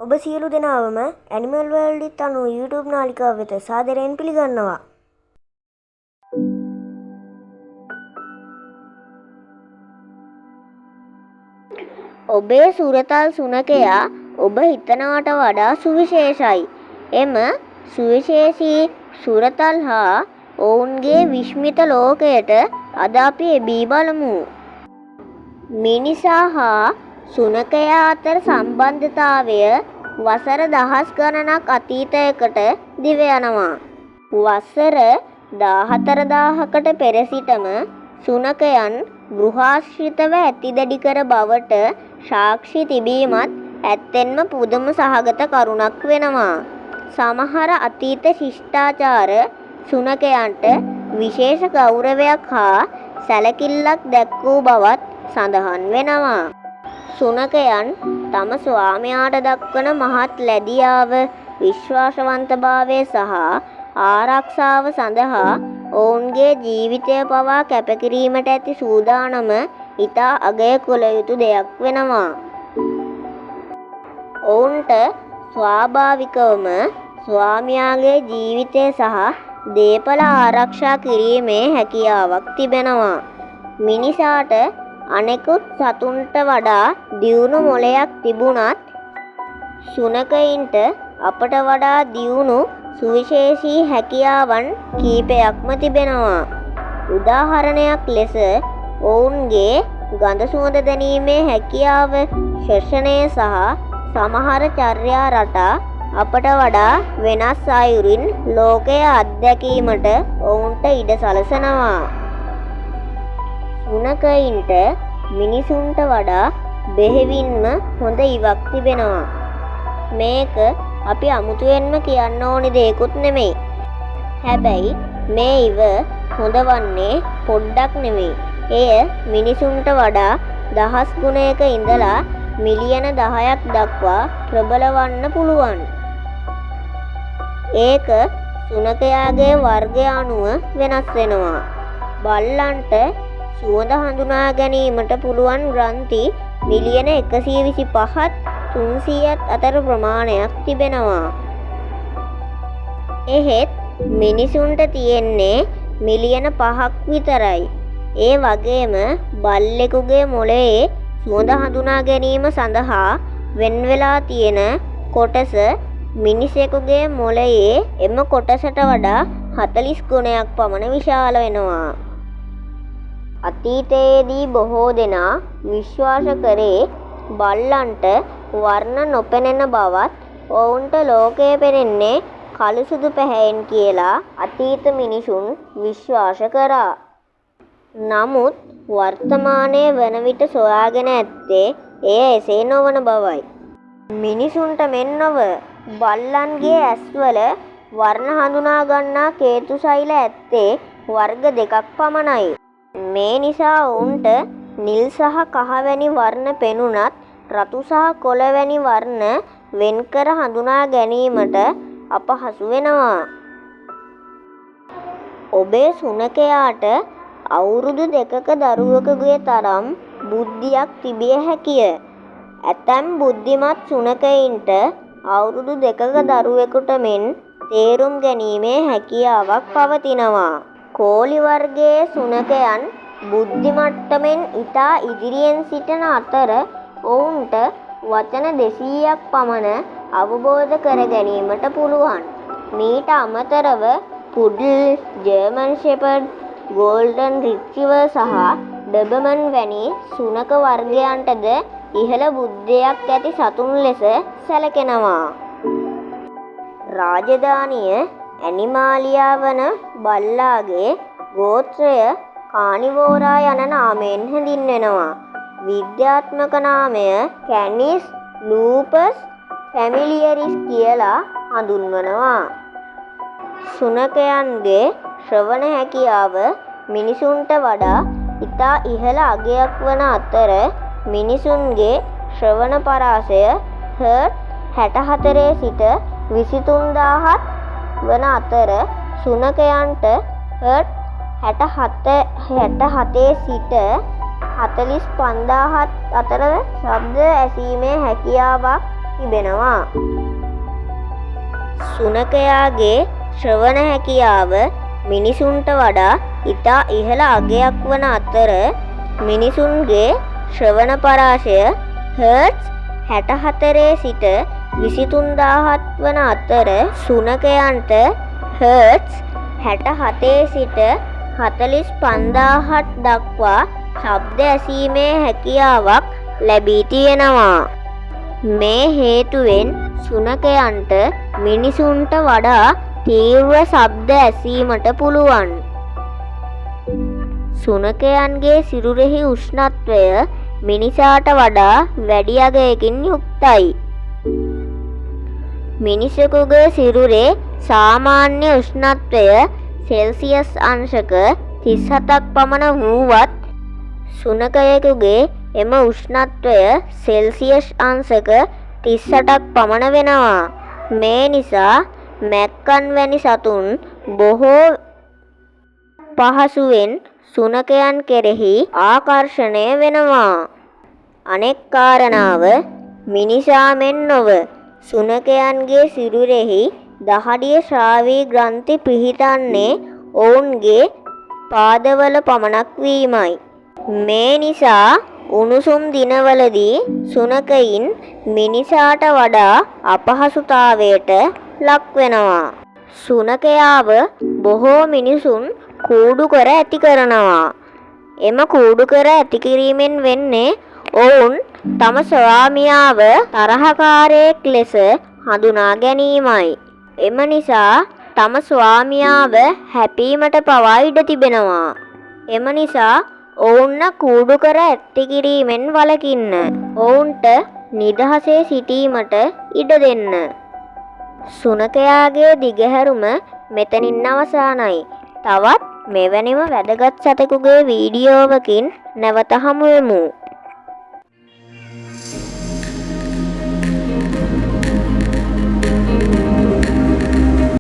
ඔබ සියලු දෙනාවම animal world අනුව YouTube නාලිකාව වෙත සාදරයෙන් පිළිගන්නවා. ඔබේ සුරතල් සුනකයා ඔබ හිතනවට වඩා සුවිශේෂයි. එම සුවිශේෂී සුරතල් හා ඔවුන්ගේ විශ්මිත ලෝකයට අද අපි එබී බලමු. මිනිසා හා සුනකයා අතර සම්බන්ධතාවය වසර දහස් ගණනක් අතීතයකට දිව යනවා. වසර 14000කට පෙර සිටම සුනකයන් ගෘහාශ්‍රිතව ඇතිදැඩි කර බවට සාක්ෂි තිබීමත් ඇත්තෙන්ම පුදුම සහගත කරුණක් වෙනවා. සමහර අතීත ශිෂ්ටාචාර සුනකයන්ට විශේෂ ගෞරවයක් හා සැලකිල්ලක් දැක්වූ බවත් සඳහන් වෙනවා. සුනකයන් තම ස්වාමියාට දක්වන මහත් ලැදියාව, විශ්වාසවන්තභාවය සහ ආරක්ෂාව සඳහා ඔවුන්ගේ ජීවිතය පවා කැපකිරීමට ඇති සූදානම ඉතා අගය කළ යුතු දෙයක් වෙනවා. ඔවුන්ට ස්වාභාවිකවම ස්වාමියාගේ ජීවිතය සහ දේපල ආරක්ෂා කිරීමේ හැකියාවක් තිබෙනවා. මිනිසාට අනෙකුත් සතුන්ට වඩා දියුණු මොළයක් තිබුණත් සුනකයින්ට අපට වඩා දියුණු සුවිශේෂී හැකියාවන් කීපයක්ම තිබෙනවා. උදාහරණයක් ලෙස ඔවුන්ගේ ගඳ සුවඳ දැනීමේ හැකියාව, ශ්වසනය සහ සමහර චර්යා රටා අපට වඩා වෙනස් අයුරින් ලෝකය අත්දැකීමට ඔවුන්ට ඉඩ සලසනවා. සුනකයින්ට මිනිසුන්ට වඩා බෙහෙවින්ම හොඳ ඉවක් තිබෙනවා. මේක අපි අමුතුවෙන්ම කියන්න ඕනි දෙයක්ුත් නෙමෙයි. හැබැයි මේ ඉව හොඳ වන්නේ පොඩ්ඩක් නෙමෙයි. එය මිනිසුන්ට වඩා දහස් ගුණයක ඉඳලා මිලියන 10ක් දක්වා ප්‍රබල වන්න පුළුවන්. ඒක සුනකයාගේ වර්ගය අනුව වෙනස් වෙනවා. බල්ලන්ට සුවඳ හඳුනා ගැනීමට පුළුවන් ග්‍රන්ථි මිලියන 125ත් 300ත් අතර ප්‍රමාණයක් තිබෙනවා. එහෙත් මිනිසුන්ට තියෙන්නේ මිලියන 5ක් විතරයි. ඒ වගේම බල්ලෙකුගේ මොළයේ සුවඳ හඳුනා ගැනීම සඳහා වෙන් වෙලා තියෙන කොටස මිනිසෙකුගේ මොළයේ එම කොටසට වඩා 40 ගුණයක් පමණ විශාල වෙනවා. අතීතයේදී බොහෝ දෙනා විශ්වාස කරේ බල්ලන්ට වර්ණ නොපෙනෙන බවත් ඔවුන්ට ලෝකය පෙනෙන්නේ කළු සුදු පැහැයෙන් කියලා අතීත මිනිසුන් විශ්වාස කරා. නමුත් වර්තමානයේ වන විට සොයාගෙන ඇත්තේ එය එසේ නොවන බවයි. මිනිසුන්ට මෙන් නොව බල්ලන්ගේ ඇස්වල වර්ණ හඳුනා ගන්නා කේතුසෛල ඇත්තේ වර්ග දෙකක් පමණයි. මේ නිසා ඔවුන්ට නිල් සහ කහ වැනි වර්ණ පෙනුනත් රතු සහ කොළ වැනි වර්ණ වෙන්කර හඳුනා ගැනීමට අපහසු වෙනවා. ඔබේ සුනකයාට අවුරුදු 2ක දරුවෙකුගේ තරම් බුද්ධියක් තිබිය හැකිය. ඇතැම් බුද්ධිමත් සුනකයින්ට අවුරුදු 2ක දරුවෙකුට මෙන් තේරුම් ගැනීමේ හැකියාවක් පවතිනවා. කෝලි වර්ගයේ සුනකයන් බුද්ධි මට්ටමින් ඉතා ඉදිරියෙන් සිටින අතර ඔවුන්ට වචන 200ක් පමණ අවබෝධ කර ගැනීමට පුළුවන්. මීට අමතරව පුඩ්ල්, ජර්මන් ෂෙපර්ඩ්, ගෝල්ඩන් රිට්‍රීවර් සහ ඩොබර්මන් වැනි සුනක වර්ගයන්ටද ඉහළ බුද්ධියක් ඇති සතුන් ලෙස සැලකෙනවා. රාජධානිය ඇනිමාලියා වන බල්ලාගේ ගෝත්‍රය කානිවෝරා යන නාමයෙන් හැඳින්වෙනවා. විද්‍යාත්මක නාමය කැනිස් ලූපස් ෆැමිලියරිස් කියලා හඳුන්වනවා. සුනකයන්ගේ ශ්‍රවණ හැකියාව මිනිසුන්ට වඩා ඉතා ඉහළ අගයක් වන අතර මිනිසුන්ගේ ශ්‍රවණ පරාසය හර්ට් 64 සිට 23000ක් වන අතර සුනකයන්ට හර්ට් 67 සිට 45000ක් අතර ශබ්ද ඇසීමේ හැකියාවක් තිබෙනවා. සුනකයාගේ ශ්‍රවණ හැකියාව මිනිසුන්ට වඩා ඉතා ඉහළ අගයක් වන අතර මිනිසුන්ගේ ශ්‍රවණ පරාසය හර්ට්ස් 64 සිට 23000 වන අතර සුනකයන්ට හර්ට්ස් 67 සිට 45000 දක්වා ශබ්ද ඇසීමේ හැකියාවක් ලැබී තියෙනවා. මේ හේතුවෙන් සුනකයන්ට මිනිසුන්ට වඩා තීව්‍ර ශබ්ද ඇසීමට පුළුවන්. සුනකයන්ගේ සිරුරෙහි උෂ්ණත්වය මිනිසාට වඩා වැඩි අගයකින් යුක්තයි. මිනිසෙකුගේ සිරුරේ සාමාන්‍ය උෂ්ණත්වය සෙල්සියස් අංශක 37ක් පමණ වුවත් සුනකයෙකුගේ එම උෂ්ණත්වය සෙල්සියස් අංශක 38ක් පමණ වෙනවා. මේ නිසා මැක්කන් වැනි සතුන් බොහෝ පහසුවෙන් සුනකයන් කෙරෙහි ආකර්ෂණය වෙනවා. අනෙක් කාරණාව මිනිසා මෙන් නොව සුනකයන්ගේ සිරුරෙහි දහඩිය ශ්‍රාවී ග්‍රන්ථි පිහිටන්නේ ඔවුන්ගේ පාදවල පමණක් වීමයි. මේ නිසා උණුසුම් දිනවලදී සුනකයින් මිනිසාට වඩා අපහසුතාවයට ලක් වෙනවා. සුනකයාව බොහෝ මිනිසුන් කූඩු කර ඇති කරනවා. එම කූඩු කර ඇති කිරීමෙන් වෙන්නේ ඔවුන් තම ස්වාමියාව තරහකාරයෙක් ලෙස හඳුනා ගැනීමයි. එම නිසා තම ස්වාමියාව හැපීමට පවා ඉඩ තිබෙනවා. එම නිසා ඔවුන්ව කූඩු කර ඇති කිරීමෙන් වළකින්න. ඔවුන්ට නිදහසේ සිටීමට ඉඩ දෙන්න. සුනකයාගේ දිගහැරුම මෙතනින් අවසానයි. තවත් මෙවැනිම වැදගත් සතෙකුගේ වීඩියෝවකින් නැවත හමු වෙමු.